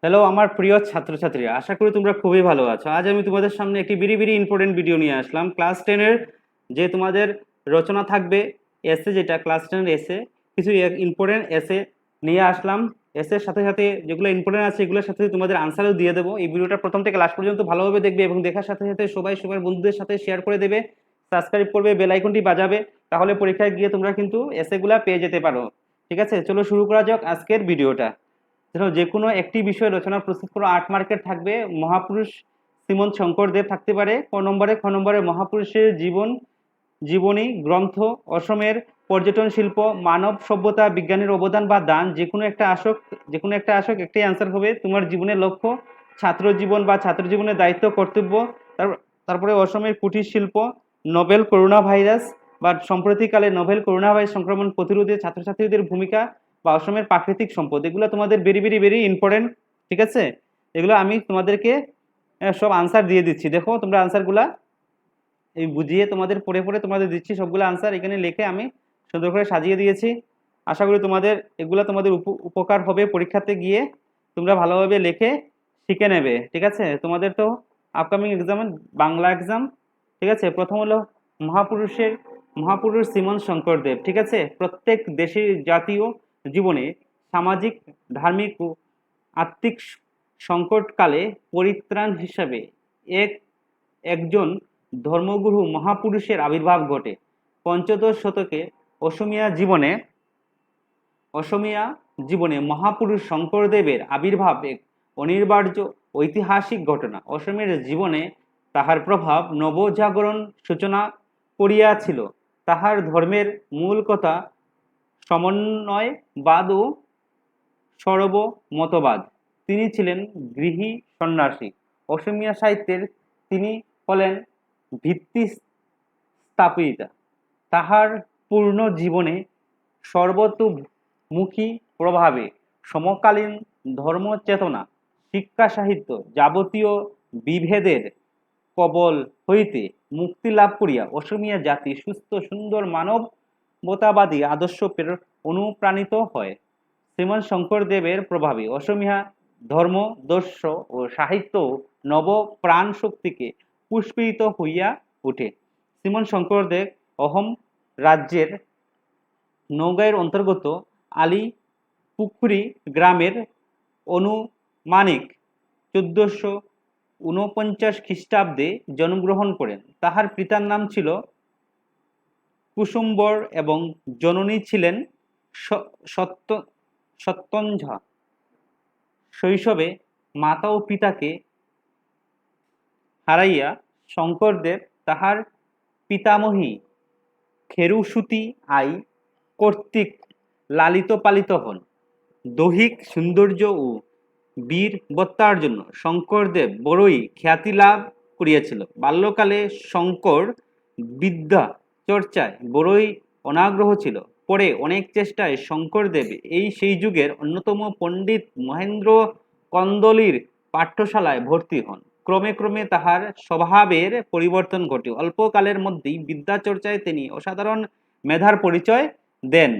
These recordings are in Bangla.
হ্যালো আমার প্রিয় ছাত্রছাত্রীরা, আশা করি তোমরা খুবই ভালো আছো। আজ আমি তোমাদের সামনে একটি ভেরি ইম্পর্টেন্ট ভিডিও নিয়ে আসলাম। ক্লাস 10-এর যে তোমাদের রচনা থাকবে, এসে, যেটা ক্লাস 10-এর এসে, কিছু ইম্পর্টেন্ট এসে নিয়ে আসলাম। এসের সাথে সাথে যেগুলো ইম্পর্টেন্ট আছে এগুলোর সাথে তোমাদের আনসারও দিয়ে দেবো। এই ভিডিওটা প্রথম থেকে লাস্ট পর্যন্ত ভালোভাবে দেখবে এবং দেখার সাথে সাথে সবাই সবার বন্ধুদের সাথে শেয়ার করে দেবে, সাবস্ক্রাইব করবে, বেল আইকনটি বাজাবে, তাহলে পরীক্ষায় গিয়ে তোমরা কিন্তু এসেগুলা পেয়ে যেতে পারো। ঠিক আছে, চলো শুরু করা যাক আজকের ভিডিওটা। ধরো যে কোনো একটি বিষয় রচনা প্রস্তুত করো, 8 মার্কের থাকবে। মহাপুরুষ শ্রীমন্ত শঙ্করদেব থাকতে পারে। খ নম্বরে মহাপুরুষের জীবনী গ্রন্থ, অসমের পর্যটন শিল্প, মানব সভ্যতা, বিজ্ঞানের অবদান বা দান, যে কোনো একটা আসক একটাই আনসার হবে। তোমার জীবনের লক্ষ্য, ছাত্র জীবন বা ছাত্র জীবনের দায়িত্ব, কর্তব্য। তারপরে অসমের কুটির শিল্প, নোভেল করোনা ভাইরাস বা সম্প্রতিকালে নোভেল করোনা ভাইরাস সংক্রমণ প্রতিরোধে ছাত্রছাত্রীদের ভূমিকা বা অসমের প্রাকৃতিক সম্পদ। এগুলো তোমাদের ভেরি ইম্পর্টেন্ট। ঠিক আছে, এগুলো আমি তোমাদেরকে সব আনসার দিয়ে দিচ্ছি। দেখো তোমরা আনসারগুলা এই বুঝিয়ে তোমাদের পড়ে পড়ে তোমাদের দিচ্ছি সবগুলো আনসার এখানে লিখে আমি সুন্দর করে সাজিয়ে দিয়েছি। আশা করি তোমাদের এগুলা তোমাদের উপকার হবে। পরীক্ষাতে গিয়ে তোমরা ভালোভাবে লিখে শিখে নেবে। ঠিক আছে, তোমাদের তো আপকামিং এক্সাম, বাংলা এক্সাম। ঠিক আছে, প্রথম হলো মহাপুরুষ শ্রীমন্ত শঙ্করদেব। ঠিক আছে, প্রত্যেক দেশের জাতীয় জীবনে সামাজিক, ধার্মিক ও আত্মিক সংকটকালে পরিত্রাণ হিসাবে এক একজন ধর্মগুরু মহাপুরুষের আবির্ভাব ঘটে। পঞ্চদশ শতকে অসমীয়া জীবনে মহাপুরুষ শঙ্করদেবের আবির্ভাব এক অনিবার্য ঐতিহাসিক ঘটনা। অসমের জীবনে তাহার প্রভাব নবজাগরণ সূচনা করিয়াছিল। তাহার ধর্মের মূল কথা সমন্বয়বাদ ও সর্বমতবাদ। তিনি ছিলেন গৃহী সন্ন্যাসী। অসমীয়া সাহিত্যের তিনি হলেন ভিত্তি স্থাপিতা। তাহার পূর্ণ জীবনে সর্বতোমুখী প্রভাবে সমকালীন ধর্মচেতনা, শিক্ষা, সাহিত্য যাবতীয় বিভেদের কবল হইতে মুক্তি লাভ করিয়া অসমীয়া জাতি সুস্থ সুন্দর মানবতাবাদী আদর্শ অনুপ্রাণিত হয়। শ্রীমন্ত শঙ্করদেবের প্রভাবে অসমীয়া ধর্ম, দর্শ ও সাহিত্য নব প্রাণ শক্তিকে পুষ্পিত হইয়া ওঠে। শ্রীমন্ত শঙ্করদেব অহোম রাজ্যের নওগাঁয়ের অন্তর্গত আলিপুখুরি গ্রামের অনুমানিক 1449 খ্রিস্টাব্দে জন্মগ্রহণ করেন। তাহার পিতার নাম ছিল কুসুম্বর এবং জননী ছিলেন সত্যঞ্জা। শৈশবে মাতা ও পিতাকে হারাইয়া শঙ্করদেব তাহার পিতামহী খেরুসুতি আই কর্তৃক লালিত পালিত হন। দৈহিক সৌন্দর্য ও বীরবত্তার জন্য শঙ্করদেব বড়ই খ্যাতি লাভ করিয়াছিল। বাল্যকালে শঙ্কর বিদ্যা চর্চায় বড়ই অনাগ্রহ ছিল। পরে অনেক চেষ্টায় শঙ্করদেব সেই যুগের অন্যতম পণ্ডিত মহেন্দ্র কন্দলির পাঠশালায় ভর্তি হন। ক্রমে তাহার স্বভাবের পরিবর্তন ঘটে। অল্পকালের মধ্যেই বিদ্যা চর্চায় তিনি অসাধারণ মেধার পরিচয় দেন।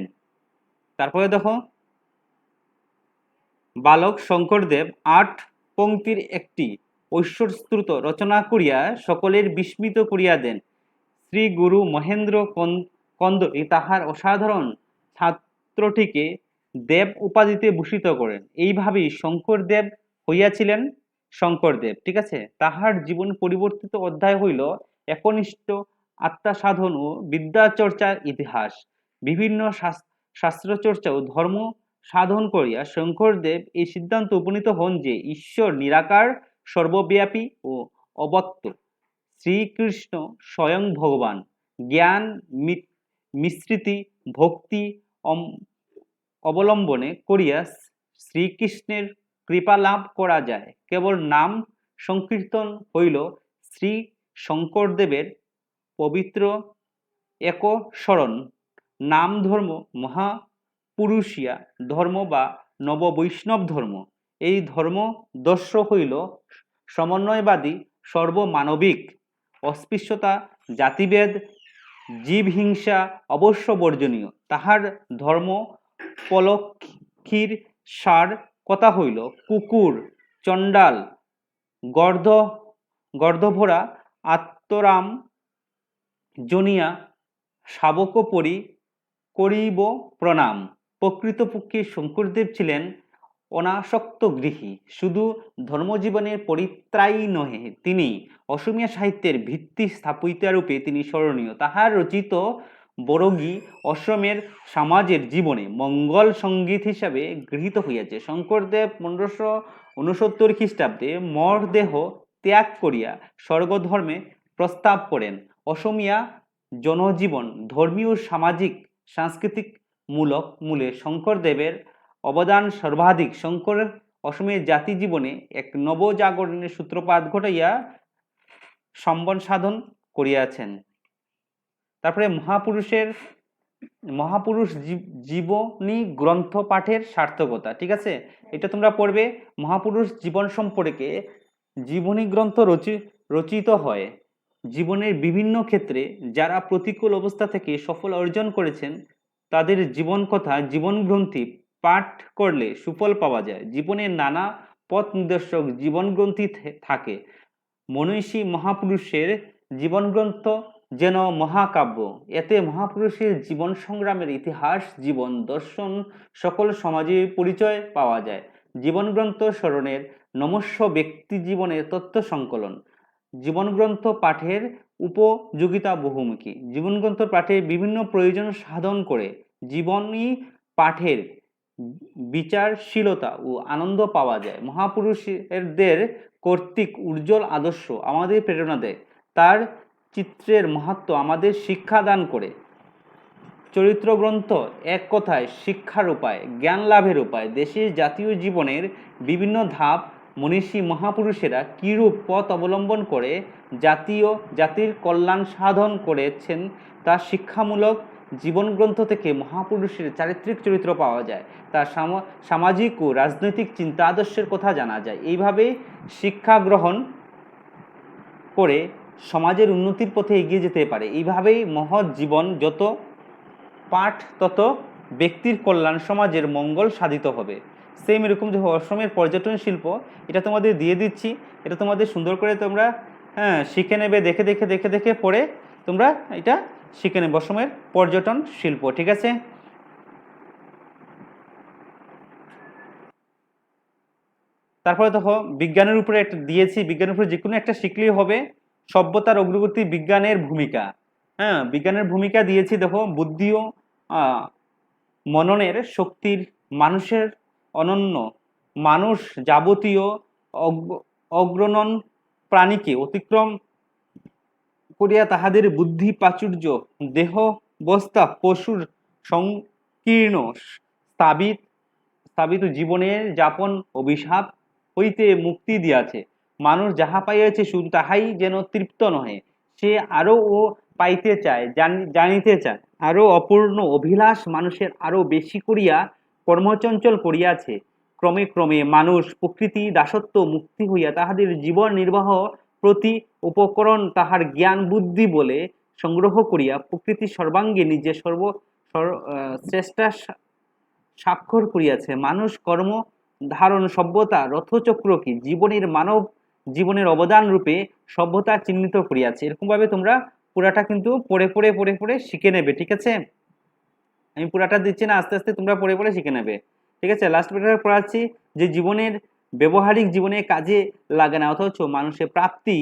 তারপরে দেখো, বালক শঙ্করদেব 8 পংক্তির একটি ঐশ্বরস্তুত রচনা করিয়া সকলের বিস্মিত করিয়া দেন। শ্রী গুরু মহেন্দ্র কন্দলি তাহার অসাধারণ ছাত্রটিকে দেব উপাধিতে ভূষিত করেন। এইভাবেই শঙ্করদেব হইয়াছিলেন শঙ্করদেব। ঠিক আছে, তাহার জীবন পরিবর্তিত অধ্যায় হইল একনিষ্ঠ আত্মাসাধন ও বিদ্যাচর্চার ইতিহাস। বিভিন্ন শাস্ত্রচর্চা ও ধর্ম সাধন করিয়া শঙ্করদেব এই সিদ্ধান্তে উপনীত হন যে ঈশ্বর নিরাকার, সর্বব্যাপী ও অব্যক্ত। শ্রীকৃষ্ণ স্বয়ং ভগবান। জ্ঞান মিশ্রিতি ভক্তি অবলম্বনে করিয়া শ্রীকৃষ্ণের কৃপা লাভ করা যায়। কেবল নাম সংকীর্তন হইল শ্রী শঙ্করদেবের পবিত্র একশরণ নাম ধর্ম, মহাপুরুষিয়া ধর্ম বা নববৈষ্ণব ধর্ম। এই ধর্মদর্শ হইল সমন্বয়বাদী, সর্বমানবিক, অস্পৃশ্যতা, জাতিভেদ, জীবহিংসা অবশ্য বর্জনীয়। তাহার ধর্ম পলক্ষীর সার কথা হইল কুকুর চণ্ডাল, গর্ধ গর্ধভরা আত্মরাম জনিয়া শাবক পরি করিব প্রণাম। প্রকৃতপক্ষে শঙ্করদেব ছিলেন অনাসক্ত গৃহী, শুধু ধর্মজীবনের পরিত্রায়ী নহে, তিনি অসমীয়া সাহিত্যের ভিত্তি স্থাপিতা রূপে তিনি স্মরণীয়। তাহার রচিত বরগী অসমের সমাজের জীবনে মঙ্গল সঙ্গীত হিসাবে গৃহীত হইয়াছে। শঙ্করদেব 1569 খ্রিস্টাব্দে মরদেহ ত্যাগ করিয়া স্বর্গধর্মে প্রস্তাব করেন। অসমীয়া জনজীবন ধর্মীয়, সামাজিক, সাংস্কৃতিক মূলে শঙ্করদেবের অবদান সর্বাধিক। শঙ্কর অসমের জাতি জীবনে এক নবজাগরণের সূত্রপাত ঘটাইয়া সম্বন সাধন করিয়াছেন। তারপরে মহাপুরুষ জীবনী গ্রন্থ পাঠের সার্থকতা, ঠিক আছে, এটা তোমরা পড়বে। মহাপুরুষ জীবন সম্পর্কে জীবনী গ্রন্থ রচিত হয়। জীবনের বিভিন্ন ক্ষেত্রে যারা প্রতিকূল অবস্থা থেকে সফল অর্জন করেছেন তাদের জীবন কথা, জীবন গ্রন্থি পাঠ করলে সুফল পাওয়া যায়। জীবনের নানা পথ নির্দেশক জীবন গ্রন্থি থাকে। মনীষী মহাপুরুষের জীবন গ্রন্থ যেন মহাকাব্য। এতে মহাপুরুষের জীবন সংগ্রামের ইতিহাস, জীবন দর্শন, সকল সমাজে পরিচয় পাওয়া যায়। জীবন গ্রন্থ স্মরণের নমস্য ব্যক্তি জীবনের তথ্য সংকলন। জীবন গ্রন্থ পাঠের উপযোগিতা বহুমুখী। জীবন গ্রন্থ পাঠের বিভিন্ন প্রয়োজন সাধন করে জীবনী পাঠের বিচারশীলতা ও আনন্দ পাওয়া যায়। মহাপুরুষদের কর্তৃক উজ্জ্বল আদর্শ আমাদের প্রেরণা দেয়। তার চিত্রের মাহাত্ম্য আমাদের শিক্ষা দান করে। চরিত্র গ্রন্থ এক কথায় শিক্ষার উপায়, জ্ঞান লাভের উপায়। দেশের জাতীয় জীবনের বিভিন্ন ধাপ মনীষী মহাপুরুষেরা কিরূপ পথ অবলম্বন করে জাতির কল্যাণ সাধন করেছেন তা শিক্ষামূলক। জীবন গ্রন্থ থেকে মহাপুরুষের চারিত্রিক চরিত্র পাওয়া যায়, তার সামাজিক ও রাজনৈতিক চিন্তা আদর্শের কথা জানা যায়। এইভাবে শিক্ষা গ্রহণ করে সমাজের উন্নতির পথে এগিয়ে যেতে পারে। এইভাবেই মহৎ জীবন যত পাঠ তত ব্যক্তির কল্যাণ, সমাজের মঙ্গল সাধিত হবে। সেম এরকম যে অসমের পর্যটন শিল্প, এটা তোমাদের দিয়ে দিচ্ছি, এটা তোমাদের সুন্দর করে তোমরা শিখে নেবে, দেখে দেখে দেখে দেখে পড়ে তোমরা এটা শিখে নেবে। অসমের পর্যটন শিল্প, ঠিক আছে। তারপরে দেখো বিজ্ঞানের উপরে একটা দিয়েছি, বিজ্ঞানের উপরে যে কোনো একটা শিখলেই হবে। সভ্যতার অগ্রগতি, বিজ্ঞানের ভূমিকা। বিজ্ঞানের ভূমিকা দিয়েছি, দেখো বুদ্ধি ও মননের শক্তির মানুষের অনন্য। মানুষ যাবতীয় অগ্রণন প্রাণীকে অতিক্রম করিয়া তাহাদের বুদ্ধি প্রাচুর্য, দেহবস্থা পশুর সংকীর্ণ স্থাবিত জীবনের যাপন অভিশাপ হইতে মুক্তি দিয়াছে। মানুষ যাহা পাইয়াছে শুধু তাহাই যেন তৃপ্ত নহে, সে আরো ও পাইতে চায়, জানিতে চায়। আরো অপূর্ণ অভিলাষ মানুষের আরো বেশি করিয়া কর্মচঞ্চল করিয়াছে। ক্রমে ক্রমে মানুষ প্রকৃতি দাসত্ব মুক্তি হইয়া তাহাদের জীবন নির্বাহ প্রতি উপকরণ তাহার জ্ঞান বুদ্ধি বলে সংগ্রহ করিয়া প্রকৃতি সর্বাঙ্গে নিজে শ্রেষ্ঠা স্বাক্ষর করিয়াছে। মানুষ কর্ম ধারণ সভ্যতা রথচক্র কি জীবনের মানব জীবনের অবদান রূপে সভ্যতা চিহ্নিত করিয়াছে। এরকম ভাবে তোমরা পুরাটা কিন্তু পড়ে পড়ে পড়ে পড়ে শিখে নেবে, ঠিক আছে। আমি পুরাটা দিচ্ছি না, আস্তে আস্তে তোমরা পড়ে পড়ে শিখে নেবে, ঠিক আছে। লাস্ট ভিডিওতে পড়াচ্ছি যে জীবনের ব্যবহারিক জীবনে কাজে লাগে না, অথচ মানুষের প্রাপ্তি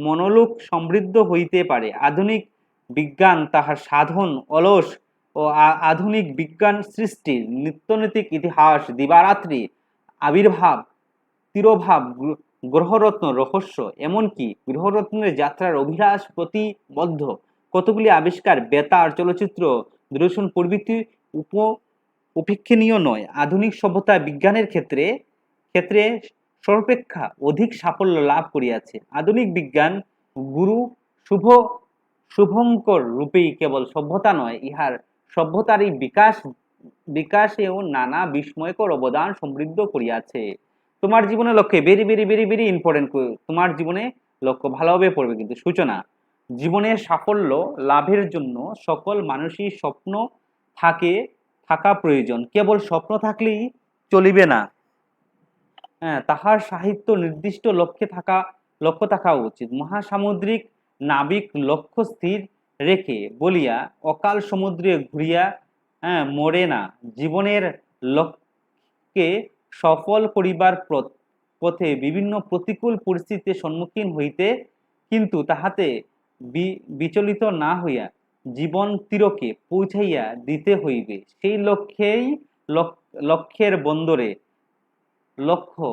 মনোলোক সমৃদ্ধ হইতে পারে। আধুনিক বিজ্ঞান তাহার সাধন অলস ও আধুনিক বিজ্ঞান সৃষ্টির নিত্যনৈতিক ইতিহাস, দিবারাত্রি আবির্ভাব, তিরোভাব, গ্রহরত্ন রহস্য, এমনকি গ্রহরত্নের যাত্রার অভিলাষ প্রতিবদ্ধ কতগুলি আবিষ্কার, বেতার, চলচ্চিত্র, দূরদর্শন প্রভৃতি উপেক্ষণীয় নয়। আধুনিক সভ্যতা বিজ্ঞানের ক্ষেত্রে সর্বাপেক্ষা অধিক সাফল্য লাভ করিয়াছে। আধুনিক বিজ্ঞান গুরু শুভঙ্কর রূপেই কেবল সভ্যতা নয়, ইহার সভ্যতারই বিকাশেও নানা বিস্ময়কর অবদান সমৃদ্ধ করিয়াছে। তোমার জীবনের লক্ষ্যে very very very very important, তোমার জীবনে লক্ষ্য ভালোভাবে পড়বে কিন্তু। সূচনা, জীবনের সাফল্য লাভের জন্য সকল মানুষই স্বপ্ন থাকা প্রয়োজন। কেবল স্বপ্ন থাকলেই চলিবে না, তাহার সাহিত্য নির্দিষ্ট লক্ষ্য থাকা উচিত। মহাসামুদ্রিক নাবিক লক্ষ্য স্থির রেখে বলিয়া অকাল সমুদ্রে ঘুরিয়া মরে না, জীবনের লক্ষ্যকে সফল করিবার পথে বিভিন্ন প্রতিকূল পরিস্থিতির সম্মুখীন হইতে, কিন্তু তাহাতে বিচলিত না হইয়া জীবন তীরকে পৌঁছাইয়া দিতে হইবে। সেই লক্ষ্যের বন্দরে লক্ষ্য,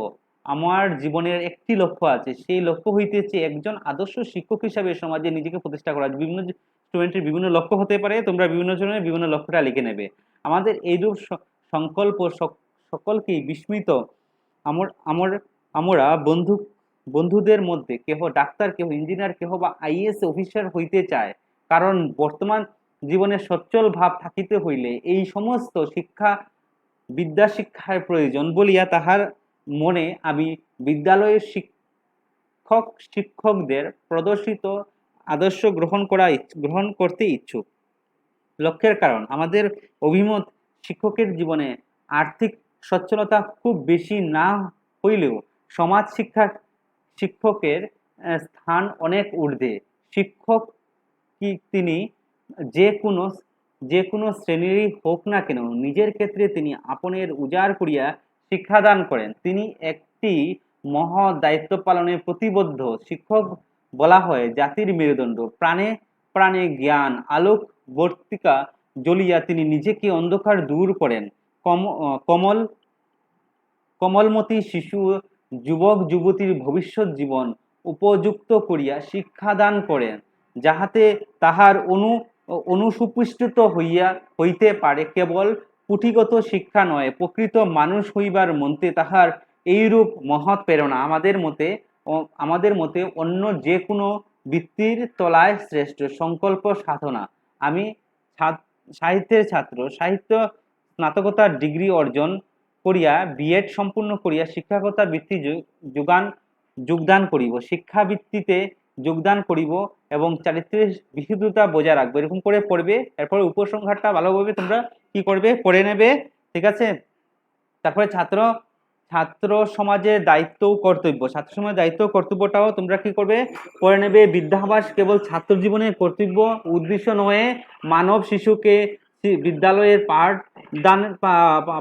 আমার জীবনের একটি লক্ষ্য আছে, সেই লক্ষ্য হইতেছে একজন আদর্শ শিক্ষক হিসাবে সমাজে নিজেকে প্রতিষ্ঠা করা। বিভিন্ন স্টুডেন্টের বিভিন্ন লক্ষ্য হতে পারে, তোমরা বিভিন্ন জনের বিভিন্ন লক্ষ্যটা লিখে নেবে। আমাদের এইরূপ সংকল্প সকলকেই বিস্মিত। আমরা বন্ধুদের মধ্যে কেহ ডাক্তার, কেহ ইঞ্জিনিয়ার, কেহ বা আইএএস অফিসার হইতে চায়, কারণ বর্তমান জীবনে সচ্ছল ভাব থাকিতে হইলে এই সমস্ত বিদ্যা শিক্ষার প্রয়োজন বলিয়া তাহার মনে আমি বিদ্যালয়ের শিক্ষকদের প্রদর্শিত আদর্শ গ্রহণ করতে ইচ্ছুক। লক্ষ্যের কারণ, আমাদের অভিমত শিক্ষকের জীবনে আর্থিক সচ্ছলতা খুব বেশি না হইলেও সমাজ শিক্ষকের স্থান অনেক ঊর্ধ্বে। শিক্ষক কি তিনি যে কোনো শ্রেণীরই হোক না কেন, নিজের ক্ষেত্রে তিনি আপনের উজাড় করিয়া শিক্ষাদান করেন। তিনি একটি মহৎ দায়িত্ব পালনে প্রতিবদ্ধ। শিক্ষক বলা হয় জাতির মেরুদণ্ড। প্রাণে প্রাণে জ্ঞান আলোক বর্তিকা জ্বলিয়া তিনি নিজেকে অন্ধকার দূর করেন। কমলমতি শিশু যুবক যুবতীর ভবিষ্যৎ জীবন উপযুক্ত করিয়া শিক্ষাদান করেন, যাহাতে তাহার অনুসুপুষ্টিত হইতে পারে। কেবল পুঁথিগত শিক্ষা নয়, প্রকৃত মানুষ হইবার মন্ত্রে তাহার এইরূপ মহৎ প্রেরণা আমাদের মতে অন্য যে কোনো বৃত্তির তলায় শ্রেষ্ঠ। সংকল্প সাধনা। আমি সাহিত্যের ছাত্র, সাহিত্য স্নাতকোত্তর ডিগ্রি অর্জন করিয়া বিএড সম্পূর্ণ করিয়া শিক্ষকতা বৃত্তি যোগদান করিব, শিক্ষাবৃত্তিতে যোগদান করিব এবং চারিত্রিক বিশুদ্ধতা বজায় রাখবো। এরকম করে পড়বে। এরপরে উপসংহারটা ভালোভাবে তোমরা কি করবে, পড়ে নেবে, ঠিক আছে। তারপরে ছাত্র সমাজের দায়িত্ব ও কর্তব্য। ছাত্র সমাজের দায়িত্ব ও কর্তব্যটাও তোমরা কি করবে, পড়ে নেবে। বিদ্যাভ্যাস কেবল ছাত্র জীবনের কর্তব্য উদ্দেশ্য নয়, মানব শিশুকে বিদ্যালয়ের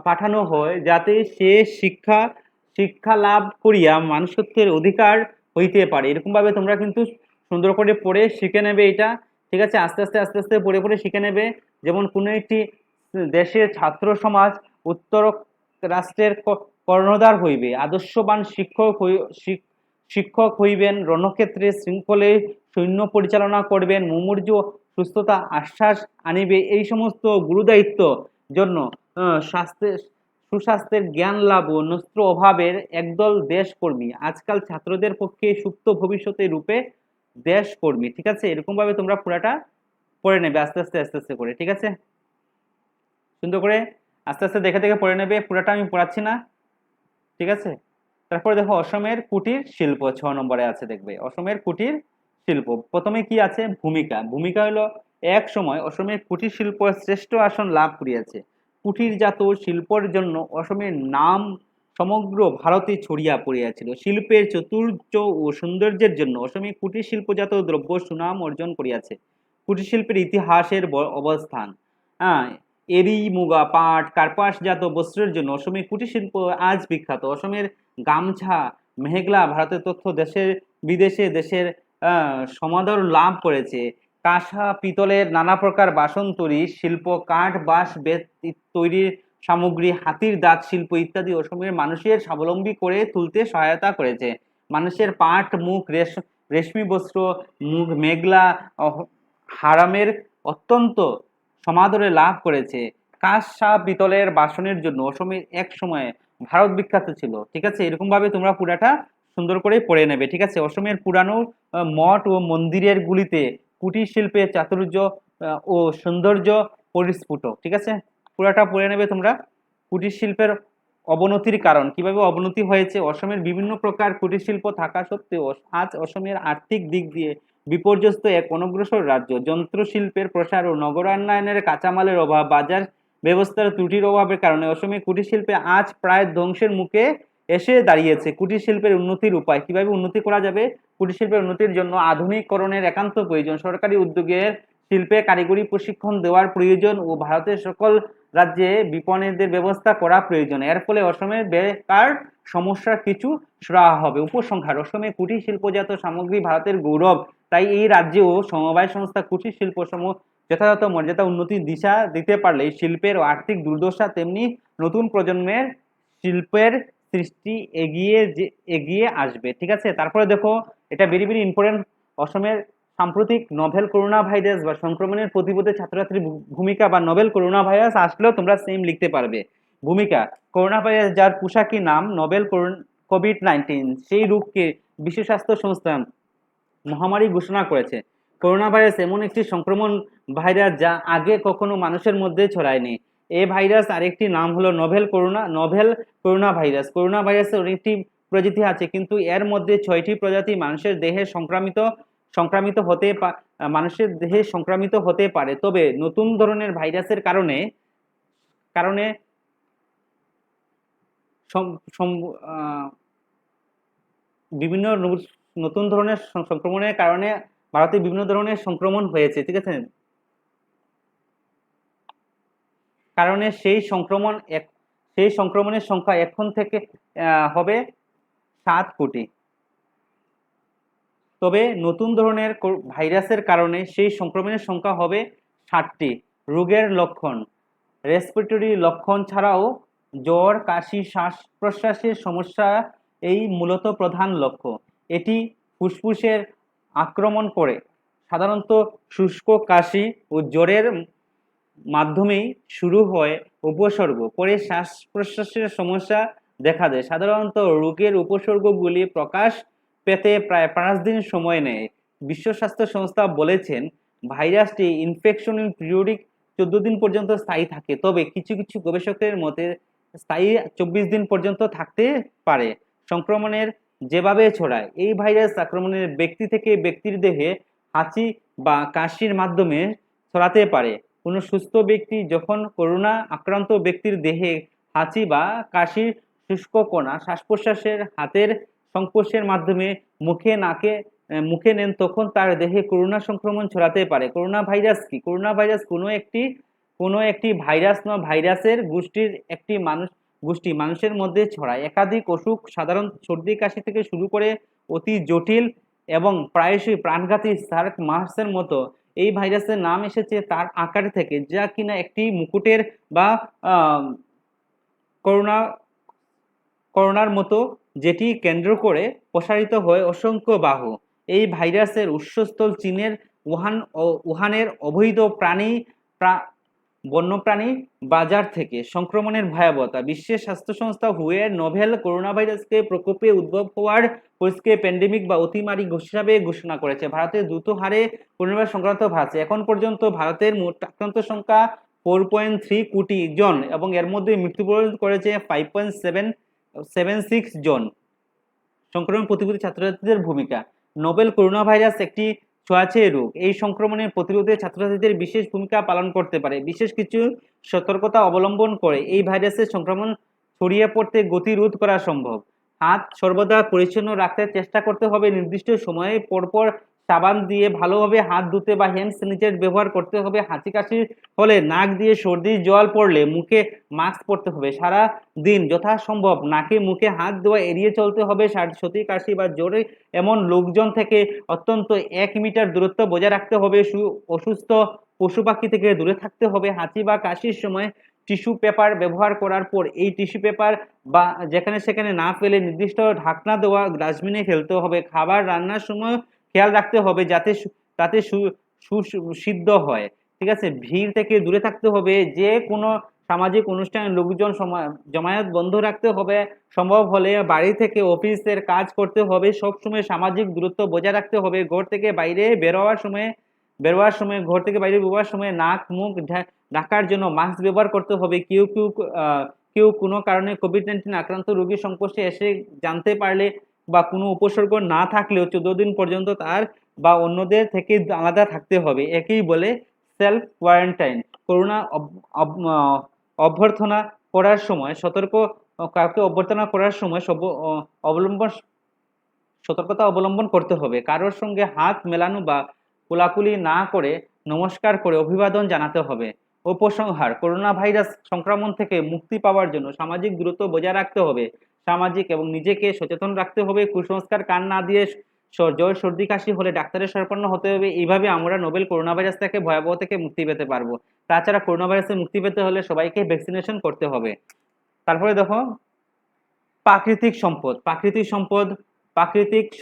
পাঠানো হয় যাতে সে শিক্ষা লাভ করিয়া মানুষত্বের অধিকার হইতে পারে। এরকম ভাবে তোমরা কিন্তু সুন্দর করে পড়ে শিখে নেবে এটা, ঠিক আছে। আস্তে আস্তে পড়ে শিখে নেবে। যেমন কোনো একটি দেশের ছাত্র সমাজ উত্তর রাষ্ট্রের কর্ণধার হইবে, আদর্শবান শিক্ষক হইবেন, রণক্ষেত্রে শৃঙ্খলে সৈন্য পরিচালনা করবেন, মুমূর্ষু সুস্থতা আশ্বাস আনিবে। এই সমস্ত গুরুদায়িত্ব জন্য সুস্বাস্থ্যের জ্ঞান লাভ ও নস্ত্র অভাবের একদল দেশকর্মী আজকাল ছাত্রদের পক্ষে সুপ্ত ভবিষ্যতে রূপে দেশকর্মী, ঠিক আছে। এরকম ভাবে তোমরা পুরাটা পড়ে নেবে আস্তে আস্তে করে, ঠিক আছে। সুন্দর করে আস্তে আস্তে দেখে পড়ে নেবে, পুরাটা আমি পড়াচ্ছি না, ঠিক আছে। তারপরে দেখো অসমের কুটির শিল্প 6 নম্বরে আছে, দেখবে অসমের কুটির শিল্প। প্রথমে কি আছে, ভূমিকা হলো এক সময় অসমের কুটির শিল্প শ্রেষ্ঠ আসন লাভ করিয়াছে। কুটিরজাত শিল্পের জন্য অসমের নাম সমগ্র ভারতে ছড়িয়া পড়িয়াছিল। শিল্পের চতুর্য ও সৌন্দর্যের জন্য অসমে কুটির শিল্পজাত দ্রব্য সুনাম অর্জন করিয়াছে। কুটির শিল্পের ইতিহাসের অবস্থান, এরি, মুগা, পাট, কার্পাসজাত বস্ত্রের জন্য অসমের কুটির শিল্প আজ বিখ্যাত। অসমের গামছা, মেঘলা ভারতের তথ্য দেশে বিদেশে দেশের সমাদর লাভ করেছে। কাঁসা পিতলের নানা প্রকার বাসন তৈরি শিল্প, কাঠ, বাঁশ, বেত তৈরির সামগ্রী, হাতির দাঁত শিল্প ইত্যাদি অসমের মানুষের স্বাবলম্বী করে তুলতে সহায়তা করেছে। মানুষের পাট, মুখ, রেশমি বস্ত্র, মেঘলা হারামের অত্যন্ত সমাদরে লাভ করেছে। কাঁসা পিতলের বাসনের জন্য অসমের এক সময় ভারত বিখ্যাত ছিল, ঠিক আছে। এরকম ভাবে তোমরা পুরাটা সুন্দর করে পড়ে নেবে, ঠিক আছে। অসমের পুরানো মঠ ও মন্দিরের গুলিতে কুটির শিল্পের চাতুর্য ও সৌন্দর্য পরিস্ফুট, ঠিক আছে। পুরাটা পড়ে নেবে তোমরা। কুটির শিল্পের অবনতির কারণ, কিভাবে অবনতি হয়েছে। অসমের বিভিন্ন প্রকার কুটির শিল্প থাকা সত্ত্বেও আজ অসমের আর্থিক দিক দিয়ে বিপর্যস্ত এক অনগ্রসর রাজ্য। যন্ত্রশিল্পের প্রসার ও নগরায়নের কাঁচামালের অভাব, বাজার ব্যবস্থার ত্রুটির অভাবের কারণে অসমে কুটির শিল্পে আজ প্রায় ধ্বংসের মুখে এসে দাঁড়িয়েছে। কুটির শিল্পের উন্নতির উপায় কিভাবে উন্নতি করা যাবে? কুটির শিল্পের উন্নতির জন্য আধুনিকরণের একান্ত প্রয়োজন। সরকারি উদ্যোগের শিল্পে কারিগরি প্রশিক্ষণ দেওয়ার প্রয়োজন ও ভারতের সকল রাজ্যে বিপণনের ব্যবস্থা করা প্রয়োজন। এর ফলে অসমের বেকার সমস্যার কিছু সুরাহা হবে। উপসংহার: অসমে কুটির শিল্পজাত সামগ্রী ভারতের গৌরব। তাই এই রাজ্যেও সমবায় সংস্থা কুটির শিল্প সমূহ যথাযথ মর্যাদা উন্নতির দিশা দিতে পারলে শিল্পের ও আর্থিক দুর্দশা তেমনি নতুন প্রজন্মের শিল্পের সৃষ্টি এগিয়ে আসবে। ঠিক আছে, তারপরে দেখো এটা ভেরি ভেরি ইম্পর্টেন্ট। অসমের সাম্প্রতিক নোভেল করোনা ভাইরাস বা সংক্রমণের প্রতিরোধে ছাত্রছাত্রীর ভূমিকা বা নোভেল করোনা ভাইরাস আসলেও তোমরা সেম লিখতে পারবে। ভূমিকা: করোনা ভাইরাস যার পোশাকি নাম নোভেল কোভিড-19 সেই রোগকে বিশ্ব স্বাস্থ্য সংস্থা মহামারী ঘোষণা করেছে। করোনা ভাইরাস এমন একটি সংক্রমণ ভাইরাস যা আগে কখনো মানুষের মধ্যে ছড়ায়নি। এই ভাইরাস আরেকটি নাম হলো নোভেল করোনা ভাইরাস। করোনা ভাইরাসের অনেকটি প্রজাতি আছে, কিন্তু এর মধ্যে 6টি প্রজাতি মানুষের দেহে সংক্রামিত হতে পারে। তবে নতুন ধরনের ভাইরাসের কারণে বিভিন্ন নতুন ধরনের সংক্রমণের কারণে ভারতে বিভিন্ন ধরনের সংক্রমণ হয়েছে। ঠিক আছে, কারণে সেই সংক্রমণের সংখ্যা এখন থেকে হবে 7 কোটি। তবে নতুন ধরনের ভাইরাসের কারণে সেই সংক্রমণের সংখ্যা হবে 60টি। রোগের লক্ষণ: রেসপিরেটরি লক্ষণ ছাড়াও জ্বর, কাশি, শ্বাস প্রশ্বাসের সমস্যা এই মূলত প্রধান লক্ষ্য। এটি ফুসফুসের আক্রমণ করে। সাধারণত শুষ্ক কাশি ও জ্বরের মাধ্যমেই শুরু হয় উপসর্গ, পরে শ্বাস প্রশ্বাসের সমস্যা দেখা দেয়। সাধারণত রোগের উপসর্গগুলি প্রকাশ পেতে প্রায় 5 দিন সময় নেয়। বিশ্ব স্বাস্থ্য সংস্থা বলেছেন ভাইরাসটি ইনফেকশন পিরিয়ডিক 14 দিন পর্যন্ত স্থায়ী থাকে, তবে কিছু কিছু গবেষকের মতে স্থায়ী 24 দিন পর্যন্ত থাকতে পারে। সংক্রমণের যেভাবে ছড়ায়: এই ভাইরাস আক্রমণের ব্যক্তি থেকে ব্যক্তির দেহে হাঁচি বা কাশির মাধ্যমে ছড়াতে পারে। কোনো সুস্থ ব্যক্তি যখন করোনা আক্রান্ত ব্যক্তির দেহে হাঁচি বা কাশির শুষ্ক কণা শ্বাস-প্রশ্বাসের হাতের সংস্পর্শের মাধ্যমে মুখে নেন, তখন তার দেহে করোনা সংক্রমণ ছড়াতে পারে। করোনা ভাইরাস কি? করোনা ভাইরাস কোনো একটি ভাইরাস নয়, ভাইরাসের গোষ্ঠীর একটি গোষ্ঠী মানুষের মধ্যে ছড়ায়। একাধিক অসুখ, সাধারণ সর্দি কাশি থেকে শুরু করে অতি জটিল এবং প্রায়শই প্রাণঘাতী সার্ক মার্সের মতো এই ভাইরাসের নাম এসেছে তার আকার থেকে, যা কিনা একটি মুকুটের বা করোনার মতো, যেটি কেন্দ্র করে প্রসারিত হয় অসংখ্য বাহু। এই ভাইরাসের উৎসস্থল চীনের উহানের অবৈধ বন্যপ্রাণী বাজার থেকে। সংক্রমণের ভয়াবহতা: বিশ্বের স্বাস্থ্য সংস্থা হুয়ের নোভেল করোনা ভাইরাসকে প্রকোপে উদ্ভব হওয়ার পরিস্থিতিকে প্যান্ডেমিক বা অতিমারি হিসাবে ঘোষণা করেছে। ভারতে দ্রুত হারে করোনা সংক্রান্ত বাড়ছে। এখন পর্যন্ত ভারতের মোট আক্রান্ত সংখ্যা 4.3 কোটি জন এবং এর মধ্যে মৃত্যুবরণ করেছে 5.76 জন। সংক্রমণ প্রতিরোধে ছাত্রছাত্রীদের ভূমিকা: নোভেল করোনা ভাইরাস একটি ছোঁয়াচে রোগ। এই সংক্রমণের প্রতিরোধে ছাত্রছাত্রীদের বিশেষ ভূমিকা পালন করতে পারে। বিশেষ কিছু সতর্কতা অবলম্বন করে এই ভাইরাসের সংক্রমণ ছড়িয়ে পড়তে গতিরোধ করা সম্ভব। হাত সর্বদা পরিচ্ছন্ন রাখতে চেষ্টা করতে হবে। নির্দিষ্ট সময়ে পরপর সাবান দিয়ে ভালোভাবে হাত ধুতে বা হ্যান্ড স্যানিটাইজার ব্যবহার করতে হবে। হাঁচি কাশি হলে নাক দিয়ে সর্দির জল পড়লে মুখে মাস্ক পরতে হবে। সারা দিন যথাসম্ভব নাকে মুখে হাত দেওয়া এড়িয়ে চলতে হবে। সর্দি কাশি বা জ্বরে এমন লোকজন থেকে অত্যন্ত 1 মিটার দূরত্ব বজায় রাখতে হবে। অসুস্থ পশু পাখি থেকে দূরে থাকতে হবে। হাঁচি বা কাশির সময় টিস্যু পেপার ব্যবহার করার পর এই টিস্যু পেপার বা যেখানে সেখানে না ফেলে নির্দিষ্ট ঢাকনা দেওয়া ডাস্টবিনে ফেলতে হবে। খাবার রান্নার সময় খেয়াল রাখতে হবে তাতে সুসিদ্ধ হয়। ঠিক আছে, ভিড় থেকে দূরে থাকতে হবে। যে কোনো সামাজিক অনুষ্ঠানে লোকজন জমায়েত বন্ধ রাখতে হবে। সম্ভব হলে বাড়ি থেকে অফিসের কাজ করতে হবে। সবসময় সামাজিক দূরত্ব বজায় রাখতে হবে। ঘর থেকে বাইরে বেরোয়ার সময় নাক মুখ ঢাকার জন্য মাস্ক ব্যবহার করতে হবে। কেউ কোনো কারণে কোভিড-19 আক্রান্ত রোগীর সংস্পর্শে এসে জানতে পারলে বা কোনো উপসর্গ না থাকলেও 14 দিন পর্যন্ত তার বা অন্যদের থেকে আলাদা থাকতে হবে। একেই বলে সেলফ কোয়ারেন্টাইন। করোনা অভ্যর্থনা করার সময় সতর্ক কাউকে অভ্যর্থনা করার সময় অবলম্বন সতর্কতা অবলম্বন করতে হবে। কারোর সঙ্গে হাত মেলানো বা কোলাকুলি না করে নমস্কার করে অভিবাদন জানাতে হবে। উপসংহার: করোনা ভাইরাস সংক্রমণ থেকে মুক্তি পাওয়ার জন্য সামাজিক দূরত্ব বজায় রাখতে হবে, সামাজিক এবং নিজেকে সচেতন রাখতে হবে, কুসংস্কার কান না দিয়ে জ্বর সর্দি কাশি হলে ডাক্তারের শরণাপন্ন হতে হবে। এইভাবে আমরা নোবেল করোনা ভাইরাস থেকে ভয়াবহ থেকে মুক্তি পেতে পারবো। তাছাড়া করোনা ভাইরাসে মুক্তি পেতে হলে সবাইকে ভ্যাকসিনেশন করতে হবে। তারপরে দেখো প্রাকৃতিক সম্পদ। প্রাকৃতিক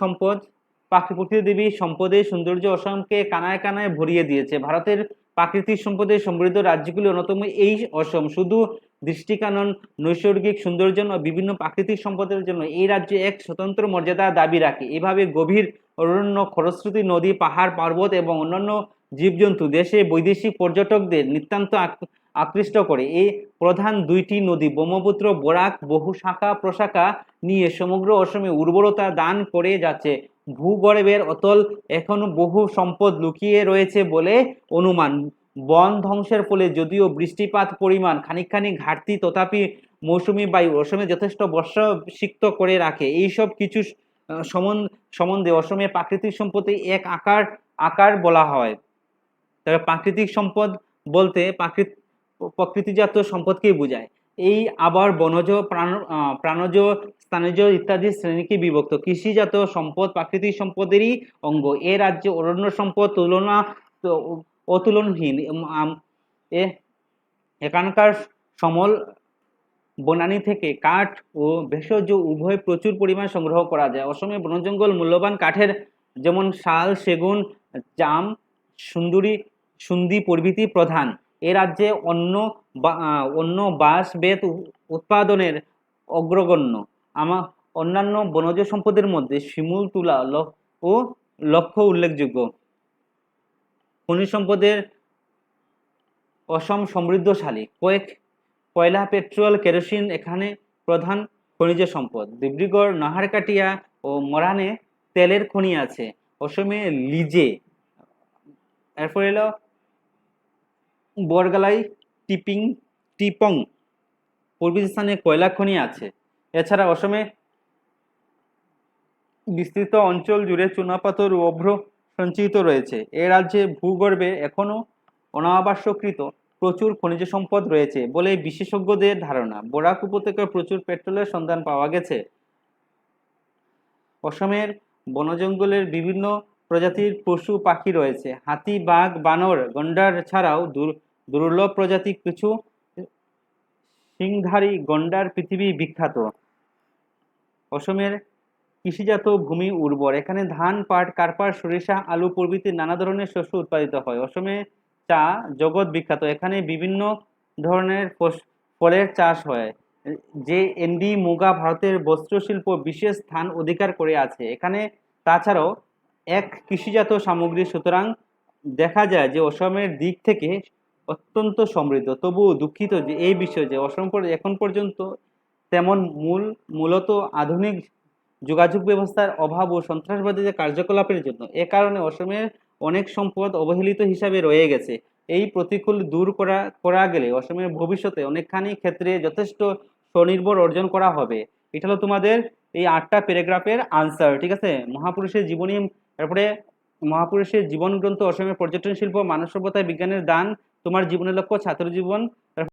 সম্পদ প্রকৃতি দেবী সম্পদের সৌন্দর্য অসমকে কানায় কানায় ভরিয়ে দিয়েছে। ভারতের প্রাকৃতিক সম্পদে সমৃদ্ধ রাজ্যগুলির অন্যতম এই অসম। শুধু দৃষ্টিকানন, নৈসর্গিক সৌন্দর্য ও বিভিন্ন প্রাকৃতিক সম্পদের জন্য এই রাজ্য এক স্বতন্ত্র মর্যাদা দাবি রাখে। এভাবে গভীর অরণ্য, খরস্রোতী নদী, পাহাড় পর্বত এবং অন্যান্য জীবজন্তু দেশে বৈদেশিক পর্যটকদের নিতান্ত আকৃষ্ট করে। এই প্রধান দুইটি নদী ব্রহ্মপুত্র, বরাক বহু শাখা প্রশাখা নিয়ে সমগ্র অসমে উর্বরতা দান করে যাচ্ছে। ভূগর্ভের অতল এখনো বহু সম্পদ লুকিয়ে রয়েছে বলে অনুমান। বন ধ্বংসের ফলে যদিও বৃষ্টিপাত পরিমাণ খানিকখানি ঘাটতি, তথাপি মৌসুমী বায়ু অসমে যথেষ্ট বর্ষা সিক্ত করে রাখে। এইসব কিছু সম্বন্ধে অসমে প্রাকৃতিক সম্পদে এক আকার বলা হয়। তবে প্রাকৃতিক সম্পদ বলতে প্রকৃতিজাত সম্পদকেই বোঝায়। এই আবার বনজ, প্রাণজ, স্থানজ ইত্যাদি শ্রেণীকে বিভক্ত। কৃষিজাত সম্পদ প্রাকৃতিক সম্পদেরই অঙ্গ। এ রাজ্যে অরণ্য সম্পদ অতুলনীয়। এখানকার সমল বনানী থেকে কাঠ ও ভেষজ উভয় প্রচুর পরিমাণ সংগ্রহ করা যায়। অসমে বনজঙ্গল মূল্যবান কাঠের যেমন শাল, সেগুন, জাম, সুন্দরী প্রভৃতি প্রধান। এ রাজ্যে অন্য বাঁশ বেত উৎপাদনের অগ্রগণ্য। অন্যান্য বনজ সম্পদের মধ্যে শিমুল, তুলা ও লক্ষ্য উল্লেখযোগ্য। খনিজ সম্পদের অসম সমৃদ্ধশালী। কয়লা, পেট্রোল, কেরোসিন এখানে প্রধান খনিজ সম্পদ। ডিব্রুগড়, নাহারকাটিয়া ও মরানে তেলের খনি আছে। অসমে লিজে, এরপর এলো বরগালাই, টিপং প্রভৃতি স্থানে কয়লা খনি আছে। এছাড়া অসমে বিস্তৃত অঞ্চল জুড়ে চুনাপাথর ও অভ্র সঞ্চিত রয়েছে। এ রাজ্যে ভূগর্ভে এখনো অনাবাসকৃত প্রচুর খনিজ সম্পদ রয়েছে বলে বিশেষজ্ঞদের ধারণা। বরাক উপত্যকায় প্রচুর পেট্রোলের সন্ধান পাওয়া গেছে। অসমের বনজঙ্গলের বিভিন্ন প্রজাতির পশু পাখি রয়েছে। হাতি, বাঘ, বানর, গন্ডার ছাড়াও দুর্লভ প্রজাতির কিছু সিংধারী গন্ডার পৃথিবী বিখ্যাত। অসমের কৃষিজাত ভূমি উর্বর। এখানে ধান, পাট, কার্পাস, সরিষা, আলু প্রভৃতি নানা ধরনের শস্য উৎপাদিত হয়। অসমে চা জগৎ বিখ্যাত। এখানে বিভিন্ন ধরনের ফলের চাষ হয়। যে এন্ডি, মুগা ভারতের বস্ত্র শিল্প বিশেষ স্থান অধিকার করে আছে এখানে। তাছাড়াও এক কৃষিজাত সামগ্রী। সুতরাং দেখা যায় যে অসমের দিক থেকে অত্যন্ত সমৃদ্ধ। তবুও দুঃখিত যে এই বিষয়ে যে অসম এখন পর্যন্ত তেমন মূলত আধুনিক যোগাযোগ ব্যবস্থার অভাব ও সন্ত্রাসবাদীদের কার্যকলাপের জন্য। এ কারণে অসমের অনেক সম্পদ অবহেলিত হিসাবে রয়ে গেছে। এই প্রতিকূল দূর করা গেলে অসমের ভবিষ্যতে অনেকখানি ক্ষেত্রে যথেষ্ট স্বনির্ভর অর্জন করা হবে। এটা হলো তোমাদের এই 8টা প্যারাগ্রাফের আনসার। ঠিক আছে, মহাপুরুষের জীবনী, তারপরে মহাপুরুষের জীবন গ্রন্থ, অসমের পর্যটন শিল্প, মানব সভ্যতায় বিজ্ঞানের দান, তোমার জীবনের লক্ষ্য, ছাত্র জীবন,